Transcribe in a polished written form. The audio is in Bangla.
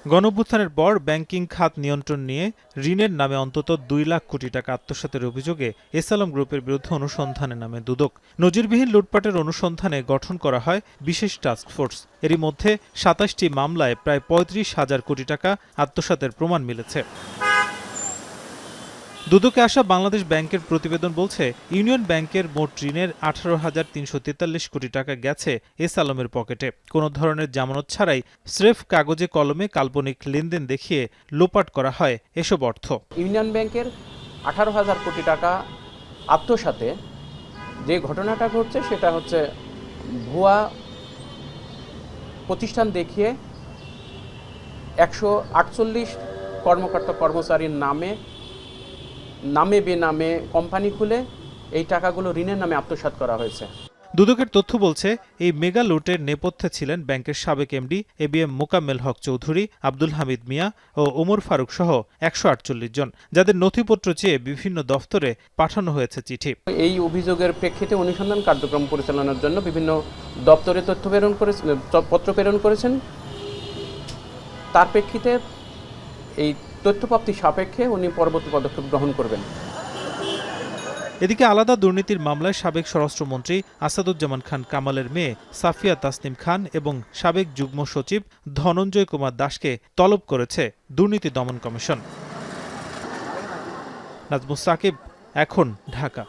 গণঅভ্যুত্থানের পর ব্যাংকিং খাত নিয়ন্ত্রণ নিয়ে ঋণের নামে অন্তত ২ লাখ কোটি টাকা আত্মসাতের অভিযোগে এস আলম গ্রুপের বিরুদ্ধে অনুসন্ধানে নামে দুদক। নজিরবিহীন লুটপাটের অনুসন্ধানে গঠন করা হয় বিশেষ টাস্কফোর্স। এরই মধ্যে ২৭টি মামলায় প্রায় ৩৫,০০০ কোটি টাকা আত্মসাতের প্রমাণ মিলেছে। দুদকে আসা বাংলাদেশ ব্যাংকের প্রতিবেদন বলছে, ইউনিয়ন ব্যাংকের মোট ঋণের ১৮,৩৪৩ কোটি টাকা গেছে এস আলমের পকেটে। কোনো ধরনের জামানত ছাড়াই স্রেফ কাগজে কলমে কাল্পনিক লেনদেন দেখিয়ে লোপাট করা হয় এসব অর্থ। ইউনিয়ন ব্যাংকের ১৮,০০০ কোটি টাকা আত্মসাতে যে ঘটনাটা ঘটছে সেটা হচ্ছে ভুয়া প্রতিষ্ঠান দেখিয়ে ১৪৮ কর্মকর্তা কর্মচারীর নামে বেনামে কোম্পানি খুলে এই টাকাগুলো ঋণের নামে আত্মসাৎ করা হয়েছে। দুদকের তথ্য বলছে, এই মেগা লুটের নেপথ্যে ছিলেন ব্যাংকের সাবেক এমডি এবিএম মোকাম্মেল হক চৌধুরী, আব্দুল হামিদ মিয়া ও ওমর ফারুক সহ ১৪৮ জন, যাদের নথিপত্র চেয়ে বিভিন্ন দফতরে পাঠানো হয়েছে চিঠি। এই অভিযোগের প্রেক্ষিতে অনুসন্ধান কার্যক্রম পরিচালনার জন্য বিভিন্ন দপ্তরে পত্র প্রেরণ করেছেন। তার প্রেক্ষিতে এই তথ্যপ্রাপ্তি সাপেক্ষে উনি পরবর্তী পদক্ষেপ গ্রহণ করবেন। এদিকে আলাদা দুর্নীতির মামলায় সাবেক স্বরাষ্ট্রমন্ত্রী আসাদুজ্জামান খান কামালের মেয়ে সাফিয়া তাসনিম খান এবং সাবেক যুগ্ম সচিব ধনঞ্জয় কুমার দাসকে তলব করেছে দুর্নীতি দমন কমিশন। নাজমুস সাকিব, এখন, ঢাকা।